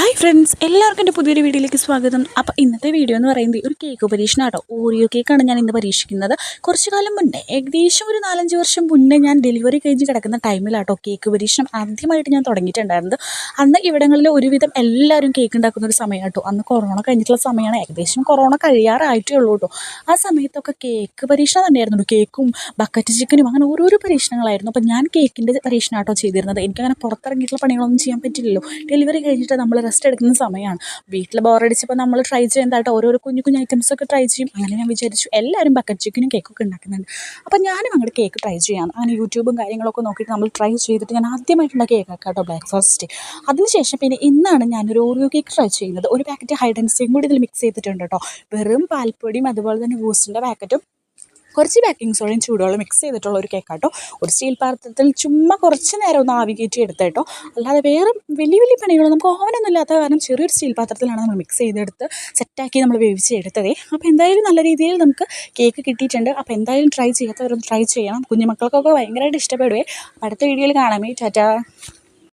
Hi friends, എല്ലാവർക്കും എൻ്റെ പുതിയൊരു വീഡിയോയിലേക്ക് സ്വാഗതം. അപ്പോൾ ഇന്നത്തെ വീഡിയോ എന്ന് പറയുന്നത് ഒരു കേക്ക് പരീക്ഷണമാട്ടോ. ഓറിയോ കേക്കാണ് ഞാൻ ഇന്ന് പരീക്ഷിക്കുന്നത്. കുറച്ച് കാലം മുന്നേ, ഏകദേശം ഒരു 4-5 വർഷം മുന്നേ ഞാൻ ഡെലിവറി കഴിഞ്ഞ് കിടക്കുന്ന ടൈമിലാട്ടോ കേക്ക് പരീക്ഷണം ആദ്യമായിട്ട് ഞാൻ തുടങ്ങിയിട്ടുണ്ടായിരുന്നത്. അന്ന് ഇവിടങ്ങളിൽ ഒരുവിധം എല്ലാവരും കേക്ക് ഉണ്ടാക്കുന്ന ഒരു സമയമാട്ടോ. അന്ന് കൊറോണ കഴിഞ്ഞിട്ടുള്ള സമയമാണ്. ഏകദേശം കൊറോണ കഴിയാറായിട്ടേ ഉള്ളൂ കേട്ടോ. ആ സമയത്തൊക്കെ കേക്ക് പരീക്ഷണം തന്നെയായിരുന്നു. കേക്കും ബക്കറ്റ് ചിക്കനും അങ്ങനെ ഓരോരോ പരീക്ഷണങ്ങളായിരുന്നു. അപ്പോൾ ഞാൻ കേക്കിൻ്റെ പരീക്ഷണമാട്ടോ ചെയ്തിരുന്നത്. എനിക്കങ്ങനെ പുറത്തിറങ്ങിയിട്ടുള്ള പണികളൊന്നും ചെയ്യാൻ പറ്റില്ലല്ലോ. ഡെലിവറി കഴിഞ്ഞിട്ട് നമ്മൾ റെസ്റ്റ് എടുക്കുന്ന സമയമാണ്. വീട്ടിൽ ബോറടിച്ചപ്പോൾ നമ്മൾ ട്രൈ ചെയ്യുന്നതായിട്ട് ഓരോരോ കുഞ്ഞു കുഞ്ഞു ഐറ്റംസൊക്കെ ട്രൈ ചെയ്യും. അങ്ങനെ ഞാൻ വിചാരിച്ചു എല്ലാവരും ബക്കറ്റ് ചിക്കനും കേക്കൊക്കെ ഉണ്ടാക്കുന്നുണ്ട്, അപ്പോൾ ഞാനും അങ്ങോട്ട് കേക്ക് ട്രൈ ചെയ്യാം. അങ്ങനെ യൂട്യൂബും കാര്യങ്ങളൊക്കെ നോക്കിയിട്ട് നമ്മൾ ട്രൈ ചെയ്തിട്ട് ഞാൻ ആദ്യമായിട്ടുള്ള കേക്ക് കേട്ടോ ബ്രേക്ക്ഫാസ്റ്റ്. അതിനുശേഷം പിന്നെ ഇന്നാണ് ഞാനൊരു ഓറിയോ കേക്ക് ട്രൈ ചെയ്യുന്നത്. ഒരു പാക്കറ്റ് ഹൈഡൻസിയും കൂടി ഇതിൽ മിക്സ് ചെയ്തിട്ടുണ്ട് കേട്ടോ. വെറും പാൽപ്പൊടിയും അതുപോലെ തന്നെ ബൂസ്റ്റിൻ്റെ പാക്കറ്റും കുറച്ച് ബേക്കിംഗ് സോഡയും ചൂടുവെള്ളം മിക്സ് ചെയ്തിട്ടുള്ള ഒരു കേക്കാട്ടോ. ഒരു സ്റ്റീൽ പാത്രത്തിൽ ചുമ്മാ കുറച്ച് നേരം ഒന്ന് ആവി കയറ്റി എടുത്തേട്ടോ. അല്ലാതെ വേറെ വലിയ വലിയ പണികളോ നമുക്ക് ഓവനൊന്നും ഇല്ലാത്ത കാരണം ചെറിയൊരു സ്റ്റീൽ പാത്രത്തിലാണ് നമ്മൾ മിക്സ് ചെയ്തെടുത്ത് സെറ്റാക്കി നമ്മൾ വേവിച്ചെടുത്തതേ. അപ്പോൾ എന്തായാലും നല്ല രീതിയിൽ നമുക്ക് കേക്ക് കിട്ടിയിട്ടുണ്ട്. അപ്പോൾ എന്തായാലും ട്രൈ ചെയ്യാത്തവരൊന്ന് ട്രൈ ചെയ്യണം. കുഞ്ഞുമക്കൾക്കൊക്കെ ഭയങ്കരമായിട്ട് ഇഷ്ടപ്പെടുവേ. അടുത്ത വീഡിയോയിൽ കാണാമേ. ടാറ്റാ.